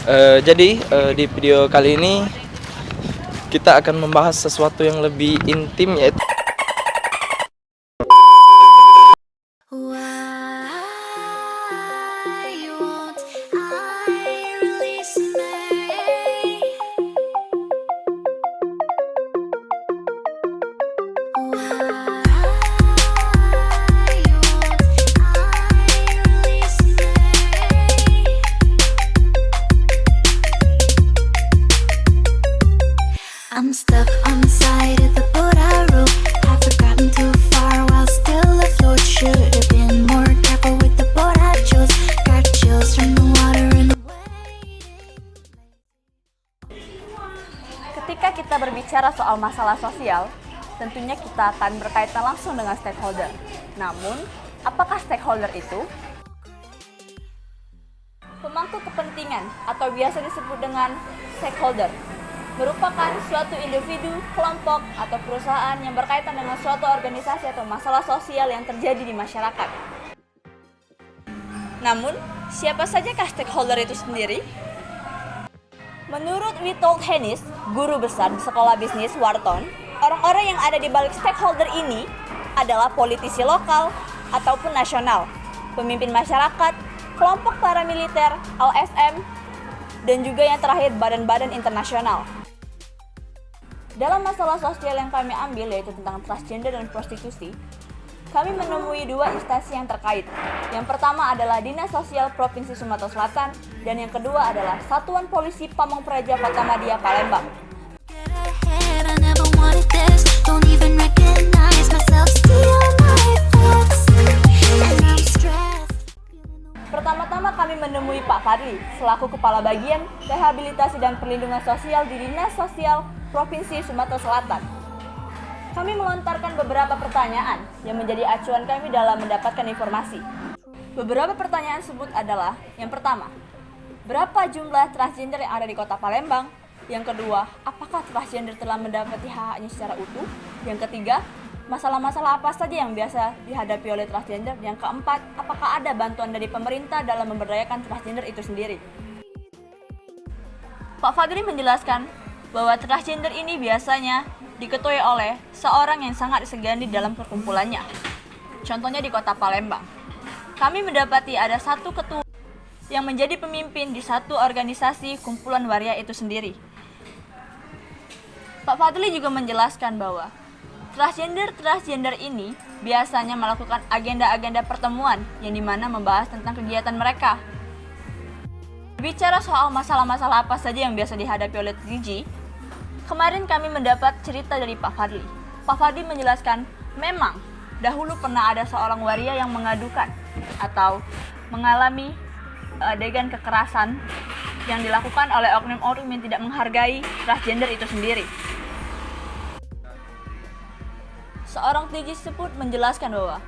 Di video kali ini kita akan membahas sesuatu yang lebih intim, yaitu Why won't I release me? Why won't I release me? I'm stuck on the side of the boat I rode. Have forgotten too far while still afloat. Should have been more careful with the boat I chose. Got chills from the water and the Ketika kita berbicara soal masalah sosial, tentunya kita akan berkaitan langsung dengan stakeholder. Namun, apakah stakeholder itu? Pemangku kepentingan atau biasa disebut dengan stakeholder merupakan suatu individu, kelompok, atau perusahaan yang berkaitan dengan suatu organisasi atau masalah sosial yang terjadi di masyarakat. Namun, siapa sajakah stakeholder itu sendiri? Menurut Witold Hennis, guru besar di sekolah bisnis Wharton, orang-orang yang ada di balik stakeholder ini adalah politisi lokal ataupun nasional, pemimpin masyarakat, kelompok paramiliter, LSM, dan juga yang terakhir badan-badan internasional. Dalam masalah sosial yang kami ambil, yaitu tentang transgender dan prostitusi, kami menemui dua instansi yang terkait. Yang pertama adalah Dinas Sosial Provinsi Sumatera Selatan, dan yang kedua adalah Satuan Polisi Pamong Praja Kotamadya Palembang. get ahead. I never wanted this. Don't even recognize myself. Steal my thoughts, and I'm stressed. Pertama-tama kami menemui Pak Fadli, selaku Kepala Bagian Rehabilitasi dan Perlindungan Sosial di Dinas Sosial Provinsi Sumatera Selatan. Kami melontarkan beberapa pertanyaan yang menjadi acuan kami dalam mendapatkan informasi. Beberapa pertanyaan tersebut adalah: yang pertama, berapa jumlah transgender yang ada di Kota Palembang? Yang kedua, apakah transgender telah mendapati hak-haknya secara utuh? Yang ketiga, masalah-masalah apa saja yang biasa dihadapi oleh transgender? Yang keempat, apakah ada bantuan dari pemerintah dalam memberdayakan transgender itu sendiri? Pak Fadli menjelaskan bahwa transgender ini biasanya diketuai oleh seorang yang sangat disegani dalam perkumpulannya. Contohnya di Kota Palembang. Kami mendapati ada satu ketua yang menjadi pemimpin di satu organisasi kumpulan waria itu sendiri. Pak Fadli juga menjelaskan bahwa transgender ini biasanya melakukan agenda-agenda pertemuan yang dimana membahas tentang kegiatan mereka. Bicara soal masalah-masalah apa saja yang biasa dihadapi oleh TG, kemarin kami mendapat cerita dari Pak Fadli. Pak Fadli menjelaskan, memang dahulu pernah ada seorang waria yang mengadukan atau mengalami adegan kekerasan yang dilakukan oleh oknum-oknum yang tidak menghargai transgender itu sendiri. Seorang TG tersebut menjelaskan bahwa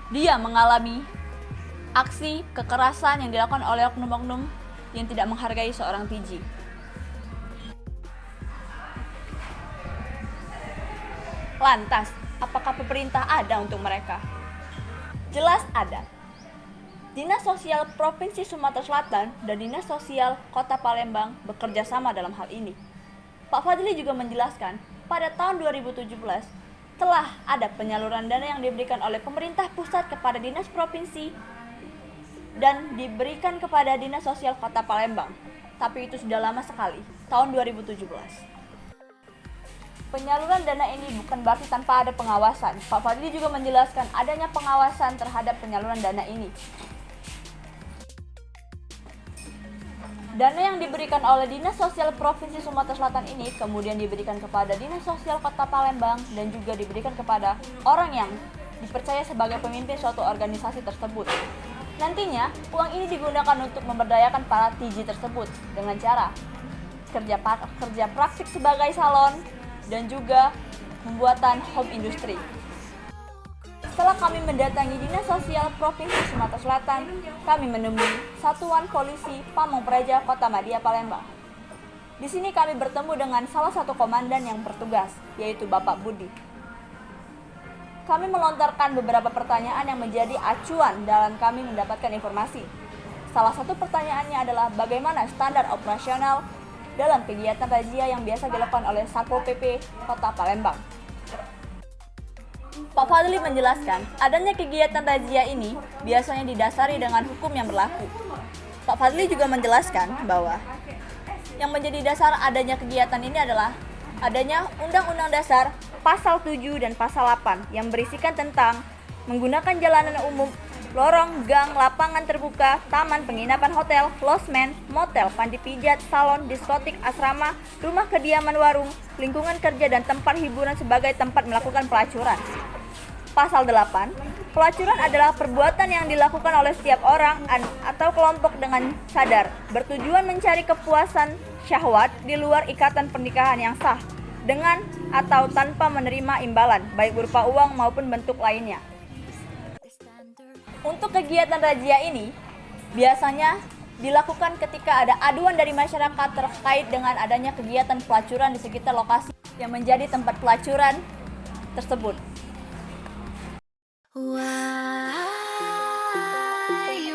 dia mengalami aksi kekerasan yang dilakukan oleh oknum-oknum yang tidak menghargai seorang TG. Lantas, apakah pemerintah ada untuk mereka? Jelas ada. Dinas Sosial Provinsi Sumatera Selatan dan Dinas Sosial Kota Palembang bekerja sama dalam hal ini. Pak Fadli juga menjelaskan, pada tahun 2017 telah ada penyaluran dana yang diberikan oleh pemerintah pusat kepada dinas provinsi dan diberikan kepada Dinas Sosial Kota Palembang. Tapi itu sudah lama sekali, tahun 2017. Penyaluran dana ini bukan berarti tanpa ada pengawasan. Pak Fadli juga menjelaskan adanya pengawasan terhadap penyaluran dana ini. Dana yang diberikan oleh Dinas Sosial Provinsi Sumatera Selatan ini kemudian diberikan kepada Dinas Sosial Kota Palembang dan juga diberikan kepada orang yang dipercaya sebagai pemimpin suatu organisasi tersebut. Nantinya, uang ini digunakan untuk memberdayakan para TG tersebut dengan cara kerja praktik sebagai salon dan juga pembuatan home industry. Setelah kami mendatangi Dinas Sosial Provinsi Sumatera Selatan, kami menemui Satuan Polisi Pamong Praja Kotamadya Palembang. Di sini kami bertemu dengan salah satu komandan yang bertugas, yaitu Bapak Budi. Kami melontarkan beberapa pertanyaan yang menjadi acuan dalam kami mendapatkan informasi. Salah satu pertanyaannya adalah bagaimana standar operasional dalam kegiatan razia yang biasa dilakukan oleh Satpol PP Kota Palembang. Pak Fadli menjelaskan, adanya kegiatan razia ini biasanya didasari dengan hukum yang berlaku. Pak Fadli juga menjelaskan bahwa yang menjadi dasar adanya kegiatan ini adalah adanya Undang-Undang Dasar Pasal 7 dan Pasal 8 yang berisikan tentang menggunakan jalanan umum, lorong, gang, lapangan terbuka, taman, penginapan hotel, losmen, motel, panti pijat, salon, diskotik, asrama, rumah kediaman, warung, lingkungan kerja, dan tempat hiburan sebagai tempat melakukan pelacuran. Pasal 8, pelacuran adalah perbuatan yang dilakukan oleh setiap orang atau kelompok dengan sadar, bertujuan mencari kepuasan syahwat di luar ikatan pernikahan yang sah, dengan atau tanpa menerima imbalan, baik berupa uang maupun bentuk lainnya. Untuk kegiatan razia ini, biasanya dilakukan ketika ada aduan dari masyarakat terkait dengan adanya kegiatan pelacuran di sekitar lokasi yang menjadi tempat pelacuran tersebut. Why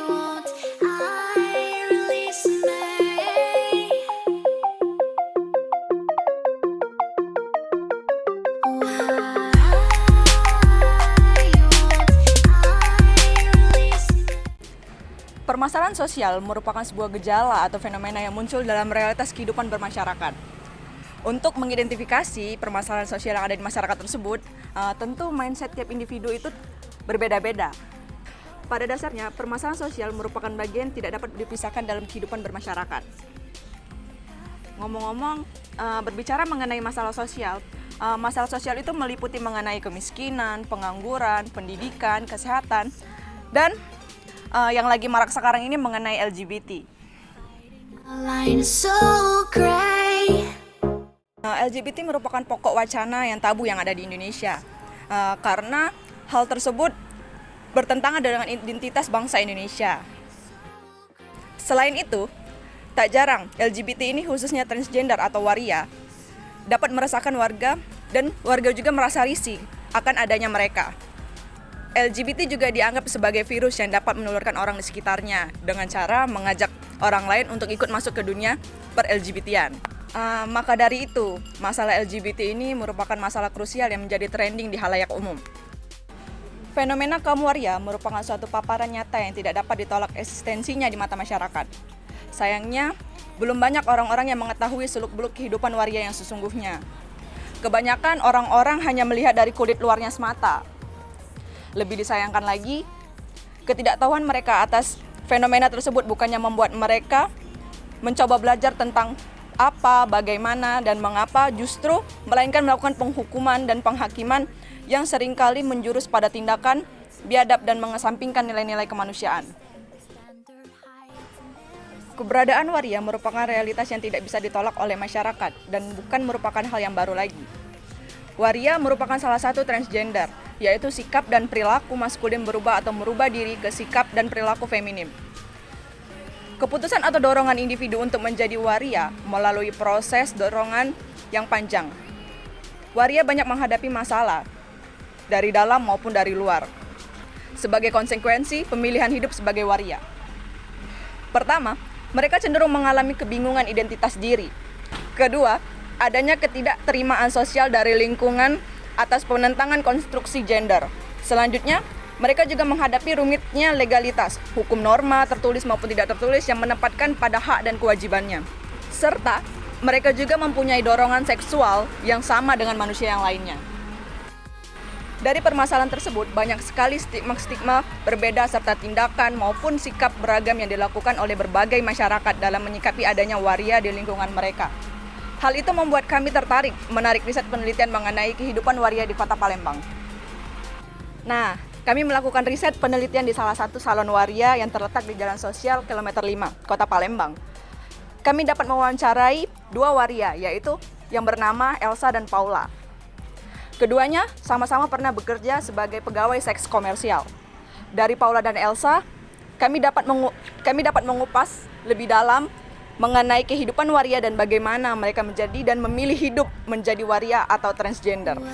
won't I release me? Why won't I release me? Permasalahan sosial merupakan sebuah gejala atau fenomena yang muncul dalam realitas kehidupan bermasyarakat. Untuk mengidentifikasi permasalahan sosial yang ada di masyarakat tersebut, tentu mindset tiap individu itu berbeda-beda. Pada dasarnya, permasalahan sosial merupakan bagian tidak dapat dipisahkan dalam kehidupan bermasyarakat. Ngomong-ngomong, berbicara mengenai masalah sosial itu meliputi mengenai kemiskinan, pengangguran, pendidikan, kesehatan, dan yang lagi marak sekarang ini mengenai LGBT. Line is so gray. LGBT merupakan pokok wacana yang tabu yang ada di Indonesia, karena hal tersebut bertentangan dengan identitas bangsa Indonesia. Selain itu, tak jarang LGBT ini khususnya transgender atau waria dapat meresahkan warga dan warga juga merasa risih akan adanya mereka. LGBT juga dianggap sebagai virus yang dapat menularkan orang di sekitarnya dengan cara mengajak orang lain untuk ikut masuk ke dunia per-LGBT-an. Maka dari itu, masalah LGBT ini merupakan masalah krusial yang menjadi trending di halayak umum. Fenomena kaum waria merupakan suatu paparan nyata yang tidak dapat ditolak eksistensinya di mata masyarakat. Sayangnya, belum banyak orang-orang yang mengetahui seluk-beluk kehidupan waria yang sesungguhnya. Kebanyakan orang-orang hanya melihat dari kulit luarnya semata. Lebih disayangkan lagi, ketidaktahuan mereka atas fenomena tersebut bukannya membuat mereka mencoba belajar tentang apa, bagaimana, dan mengapa, justru melainkan melakukan penghukuman dan penghakiman yang seringkali menjurus pada tindakan biadab dan mengesampingkan nilai-nilai kemanusiaan. Keberadaan waria merupakan realitas yang tidak bisa ditolak oleh masyarakat dan bukan merupakan hal yang baru lagi. Waria merupakan salah satu transgender, yaitu sikap dan perilaku maskulin berubah atau merubah diri ke sikap dan perilaku feminim. Keputusan atau dorongan individu untuk menjadi waria melalui proses dorongan yang panjang. Waria banyak menghadapi masalah, dari dalam maupun dari luar, sebagai konsekuensi pemilihan hidup sebagai waria. Pertama, mereka cenderung mengalami kebingungan identitas diri. Kedua, adanya ketidakterimaan sosial dari lingkungan atas penentangan konstruksi gender. Selanjutnya, mereka juga menghadapi rumitnya legalitas, hukum norma tertulis maupun tidak tertulis yang menempatkan pada hak dan kewajibannya. Serta, mereka juga mempunyai dorongan seksual yang sama dengan manusia yang lainnya. Dari permasalahan tersebut, banyak sekali stigma-stigma berbeda serta tindakan maupun sikap beragam yang dilakukan oleh berbagai masyarakat dalam menyikapi adanya waria di lingkungan mereka. Hal itu membuat kami tertarik menarik riset penelitian mengenai kehidupan waria di Kota Palembang. Nah, kami melakukan riset penelitian di salah satu salon waria yang terletak di Jalan Sosial Kilometer 5, Kota Palembang. Kami dapat mewawancarai dua waria, yaitu yang bernama Elsa dan Paula. Keduanya sama-sama pernah bekerja sebagai pegawai seks komersial. Dari Paula dan Elsa, kami dapat mengupas lebih dalam mengenai kehidupan waria dan bagaimana mereka menjadi dan memilih hidup menjadi waria atau transgender. Why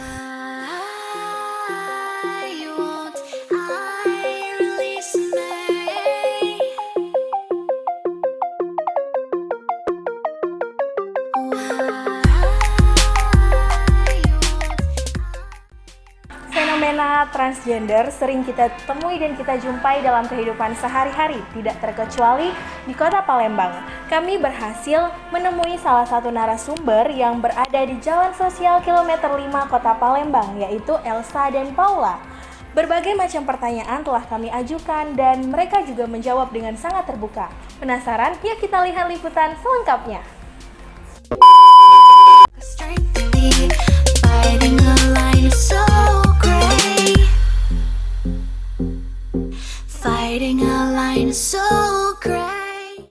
won't I release me? fenomena transgender sering kita temui dan kita jumpai dalam kehidupan sehari-hari, tidak terkecuali di Kota Palembang. Kami berhasil menemui salah satu narasumber yang berada di Jalan Sosial Kilometer 5 Kota Palembang, yaitu Elsa dan Paula. Berbagai macam pertanyaan telah kami ajukan dan mereka juga menjawab dengan sangat terbuka. Penasaran? Yuk kita lihat liputan selengkapnya. Strength to be fighting a line is so great. Fighting a line is so great.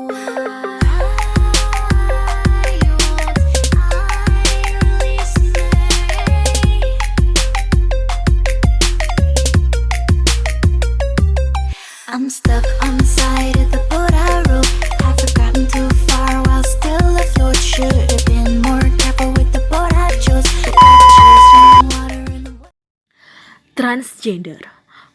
Why won't I release me? I'm stuck on the side of the boat I rode. I've forgotten too far while still afloat. Should have been more careful with the boat I chose. Got chills from the water in the Transgender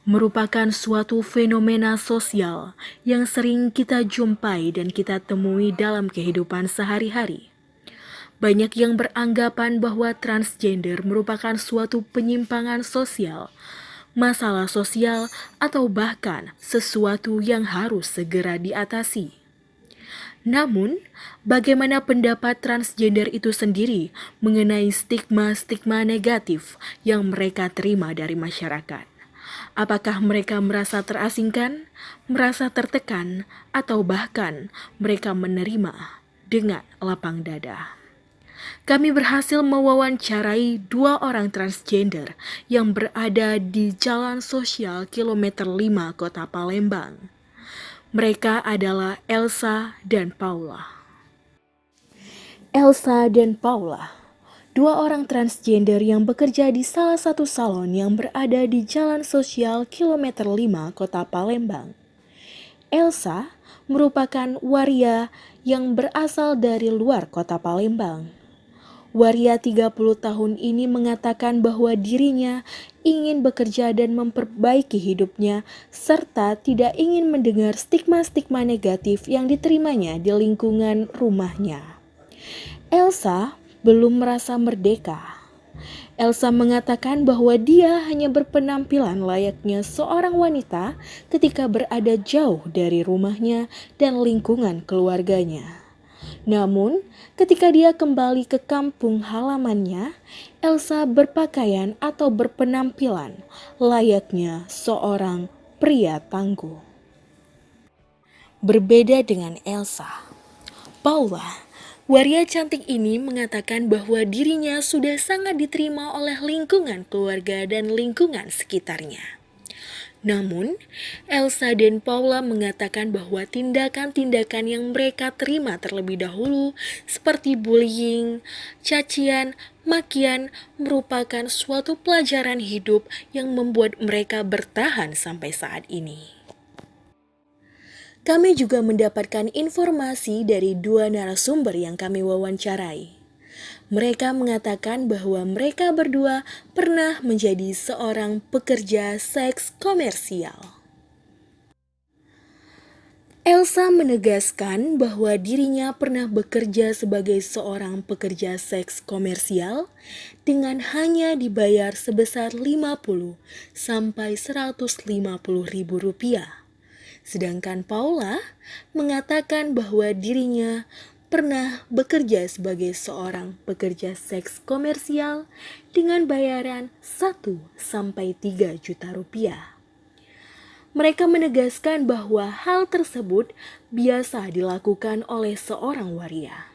merupakan suatu fenomena sosial yang sering kita jumpai dan kita temui dalam kehidupan sehari-hari. Banyak yang beranggapan bahwa transgender merupakan suatu penyimpangan sosial, masalah sosial, atau bahkan sesuatu yang harus segera diatasi. Namun, bagaimana pendapat transgender itu sendiri mengenai stigma-stigma negatif yang mereka terima dari masyarakat? Apakah mereka merasa terasingkan, merasa tertekan, atau bahkan mereka menerima dengan lapang dada? Kami berhasil mewawancarai 2 orang transgender yang berada di Jalan Sosial Kilometer 5 Kota Palembang. Mereka adalah Elsa dan Paula. Elsa dan Paula, 2 orang transgender yang bekerja di salah satu salon yang berada di Jalan Sosial Kilometer 5 Kota Palembang. Elsa merupakan waria yang berasal dari luar Kota Palembang. Waria 30 tahun ini mengatakan bahwa dirinya ingin bekerja dan memperbaiki hidupnya serta tidak ingin mendengar stigma-stigma negatif yang diterimanya di lingkungan rumahnya. Elsa belum merasa merdeka. Elsa mengatakan bahwa dia hanya berpenampilan layaknya seorang wanita ketika berada jauh dari rumahnya dan lingkungan keluarganya. Namun, ketika dia kembali ke kampung halamannya, Elsa berpakaian atau berpenampilan layaknya seorang pria tangguh. Berbeda dengan Elsa, Paula, waria cantik ini mengatakan bahwa dirinya sudah sangat diterima oleh lingkungan keluarga dan lingkungan sekitarnya. Namun, Elsa dan Paula mengatakan bahwa tindakan-tindakan yang mereka terima terlebih dahulu seperti bullying, cacian, makian merupakan suatu pelajaran hidup yang membuat mereka bertahan sampai saat ini. Kami juga mendapatkan informasi dari 2 narasumber yang kami wawancarai. Mereka mengatakan bahwa mereka berdua pernah menjadi seorang pekerja seks komersial. Elsa menegaskan bahwa dirinya pernah bekerja sebagai seorang pekerja seks komersial dengan hanya dibayar sebesar 50 sampai 150 ribu rupiah. Sedangkan Paula mengatakan bahwa dirinya pernah bekerja sebagai seorang pekerja seks komersial dengan bayaran 1-3 juta rupiah. Mereka menegaskan bahwa hal tersebut biasa dilakukan oleh seorang waria.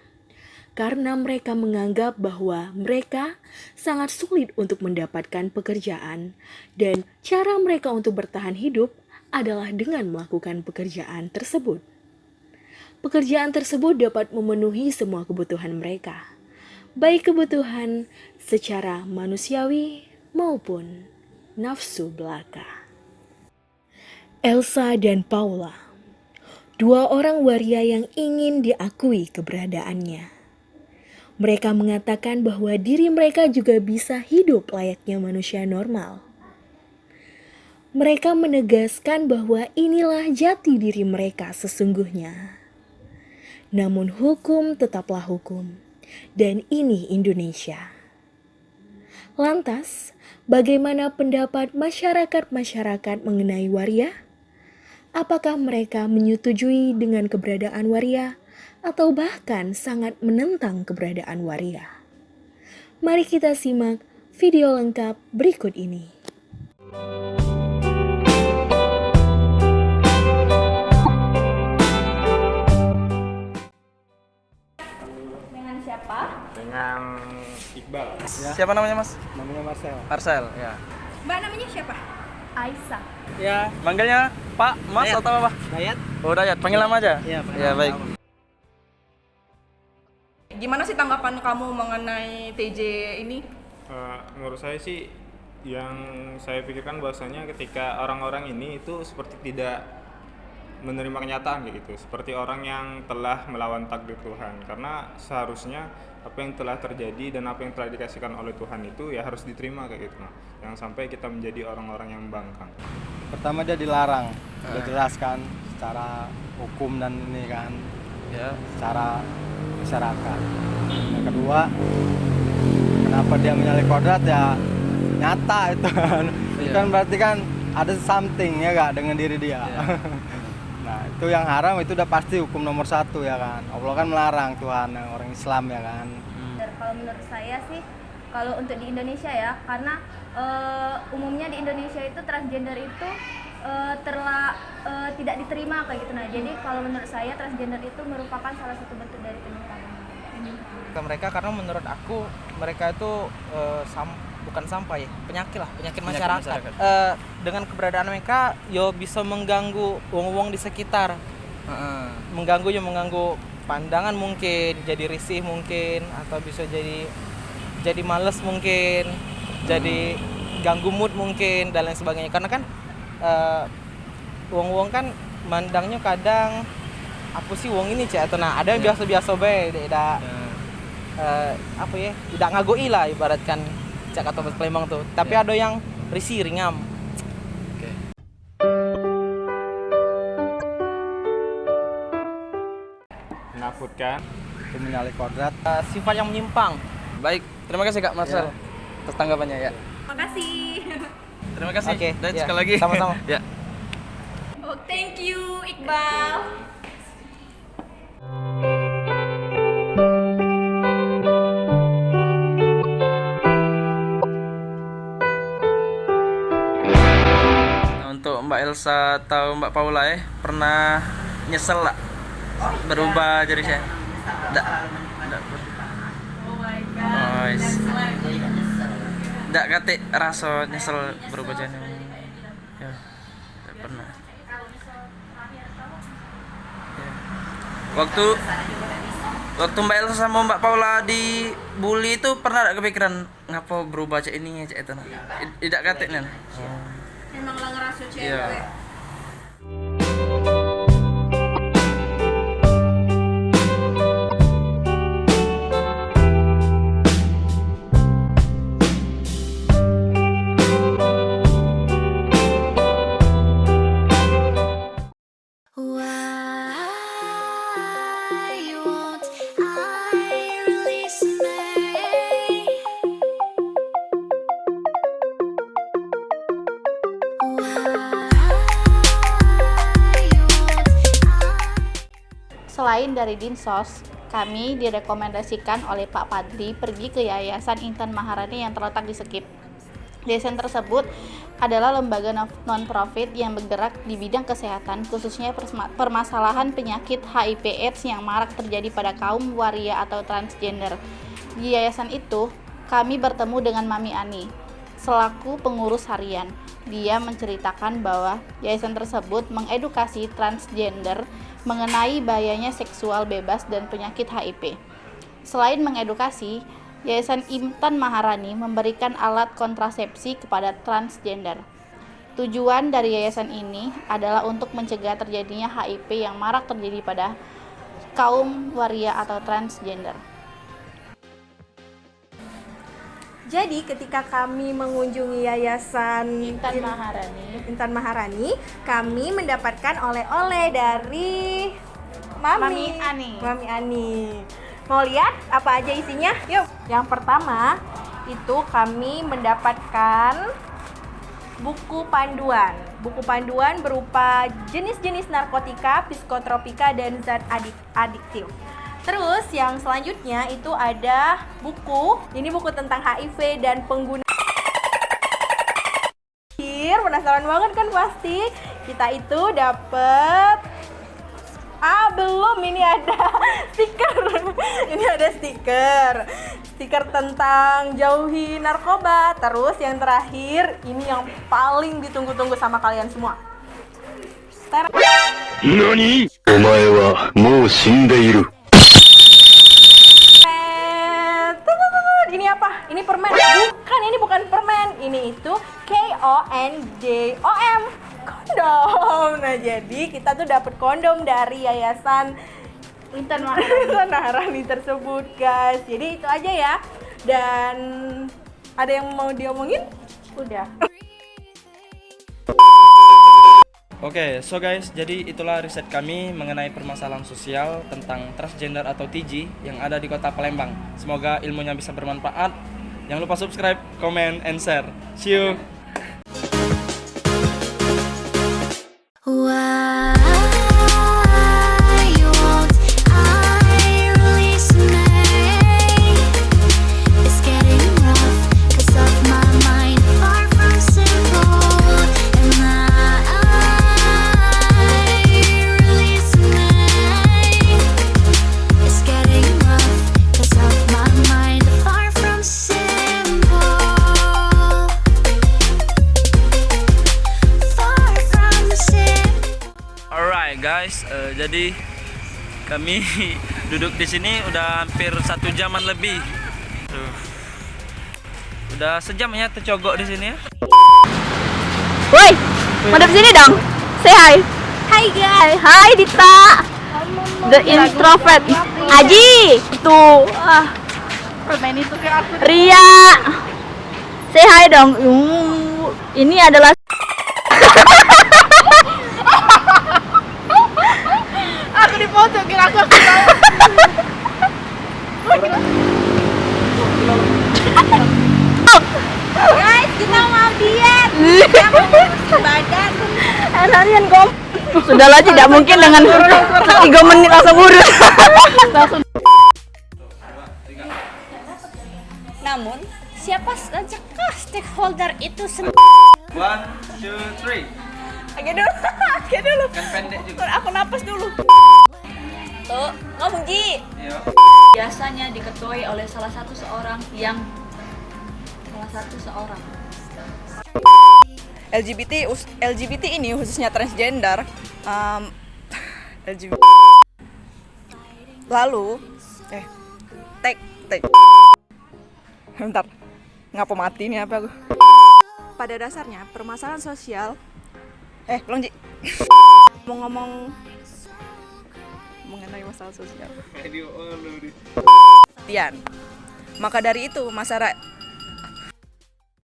Karena mereka menganggap bahwa mereka sangat sulit untuk mendapatkan pekerjaan dan cara mereka untuk bertahan hidup adalah dengan melakukan pekerjaan tersebut. Pekerjaan tersebut dapat memenuhi semua kebutuhan mereka, baik kebutuhan secara manusiawi maupun nafsu belaka. Elsa dan Paula, 2 orang waria yang ingin diakui keberadaannya. Mereka mengatakan bahwa diri mereka juga bisa hidup layaknya manusia normal. Mereka menegaskan bahwa inilah jati diri mereka sesungguhnya. Namun hukum tetaplah hukum. Dan ini Indonesia. Lantas, bagaimana pendapat masyarakat mengenai waria? Apakah mereka menyetujui dengan keberadaan waria atau bahkan sangat menentang keberadaan waria? Mari kita simak video lengkap berikut ini. Dengan siapa? Dengan Iqbal. Siapa namanya Mas? Namanya Marcel. Marcel, ya. Mbak namanya siapa? Aisyah. Ya, manggilnya Pak, Mas atau apa? Dayat. Oh, Dayat. Panggil nama aja? Iya, panggil Ya, nama. baik. Gimana sih tanggapan kamu mengenai TJ ini? Menurut saya sih yang saya pikirkan bahwasanya ketika orang-orang ini itu seperti tidak menerima kenyataan kayak gitu, seperti orang yang telah melawan takdir Tuhan, karena seharusnya apa yang telah terjadi dan apa yang telah dikasihkan oleh Tuhan itu ya harus diterima kayak gitu. Nah, jangan sampai kita menjadi orang-orang yang membangkang. Pertama dia dilarang, udah jelas kan secara hukum dan ini kan, Ya. secara masyarakat. Yang kedua, kenapa dia menyalahi kodrat ya nyata itu kan. Itu kan berarti kan ada something ya gak dengan diri dia. Nah itu yang haram itu udah pasti hukum nomor 1 ya kan. Allah kan melarang Tuhan orang Islam ya kan. Kalau menurut saya sih, kalau untuk di Indonesia ya, karena umumnya di Indonesia itu transgender itu tidak diterima kayak gitu. Nah, jadi kalau menurut saya transgender itu merupakan salah satu bentuk dari penyimpangan. Ke mereka karena menurut aku mereka itu bukan sampah ya, penyakit masyarakat. Dengan keberadaan mereka yo bisa mengganggu wong-wong di sekitar. Mengganggu pandangan mungkin, jadi risih mungkin, atau bisa jadi males mungkin, jadi ganggu mood mungkin dan lain sebagainya. Karena kan wong-wong kan mandangnya kadang apa sih wong ini cek atau nah ada yang biasa-biasa bae tidak apa ya, tidak ngagoi lah ibaratkan cak atau Palembang tuh. Tapi ada yang risih ringam. Menakutkan. Itu menyalahi kodrat. Sifat yang menyimpang. Baik, terima kasih Kak Marcel atas tanggapannya ya. Makasih. Terima kasih. Oke, Dan ya. sekali lagi. Sama-sama. Ya. Oh, thank you Iqbal. Nah, untuk Mbak Elsa atau Mbak Paula pernah nyesel lah berubah jadi saya? Enggak. Oh, enggak kate rasa nyesel berubah jadi. Ya. Enggak pernah. Ya. Waktu Mbak Elsa sama Mbak Paula dibully itu pernah enggak kepikiran ngapa berubah cek ini cek itu? Tidak kate nih. Emang lah ngerasa cewek. Iya. Why won't I release me? Selain dari Dinsos, kami direkomendasikan oleh Pak Padri pergi ke Yayasan Intan Maharani yang terletak di Sekip. Yayasan tersebut adalah lembaga non-profit yang bergerak di bidang kesehatan, khususnya permasalahan penyakit HIV/AIDS yang marak terjadi pada kaum waria atau transgender. Di yayasan itu, kami bertemu dengan Mami Ani, selaku pengurus harian. Dia menceritakan bahwa yayasan tersebut mengedukasi transgender mengenai bahayanya seksual bebas dan penyakit HIV. Selain mengedukasi, Yayasan Intan Maharani memberikan alat kontrasepsi kepada transgender. Tujuan dari yayasan ini adalah untuk mencegah terjadinya HIV yang marak terjadi pada kaum waria atau transgender. Jadi ketika kami mengunjungi Yayasan Intan Maharani, kami mendapatkan oleh-oleh dari Mami Ani. Mau lihat apa aja isinya? Yuk. Yang pertama itu kami mendapatkan buku panduan. Buku panduan berupa jenis-jenis narkotika, psikotropika, dan zat adiktif. Terus yang selanjutnya itu ada buku. Ini buku tentang HIV dan pengguna. Penasaran banget kan pasti? Kita itu dapet belum, ini ada stiker. Ini ada stiker tentang jauhi narkoba. Terus yang terakhir, ini yang paling ditunggu-tunggu sama kalian semua. NANI? Omae wa mou shindeiru. Ini apa? Ini permen. Bukan, ini bukan permen. Ini itu KONDOM. Kondom. Nah, jadi kita tuh dapat kondom dari Yayasan Intan Maharani tersebut, guys. Jadi itu aja ya. Dan ada yang mau diomongin? Udah. Oke, so guys, jadi itulah riset kami mengenai permasalahan sosial tentang transgender atau TG yang ada di Kota Palembang. Semoga ilmunya bisa bermanfaat. Jangan lupa subscribe, comment, and share. See you. Why won't I release me? It's getting rough 'cause of my mind far from simple. And I release me. It's getting rough 'cause of my mind far from simple. Far from simple. Alright guys, jadi kami duduk di sini udah hampir 1 jaman lebih. Udah sejam ya tercogok di sini ya. Woi, madep sini dong. Say hi. Hi guys. Hi Dita. The introvert. Aji. Tuh. Permen itu kayak aku. Ria. Say hi dong. Ini adalah aku dipoto kira aku Guys, kita mau diet. Kita mau ngurus badan. Harian kom. Sudahlah, tidak mungkin dengan 3 menit langsung urus. Namun, siapa sajakah stakeholder itu sendiri? 1, 2, 3. Oke dulu. Kan pendek juga. Aku napas dulu. Tuh, ngomong Ji. Iya. Biasanya diketuai oleh salah satu seorang. LGBT ini khususnya transgender, LGBT. Lalu, bentar, ngapa mati nih apa aku? Pada dasarnya permasalahan sosial, belum Ji. Ngomong mengenai masalah sosial. Maka dari itu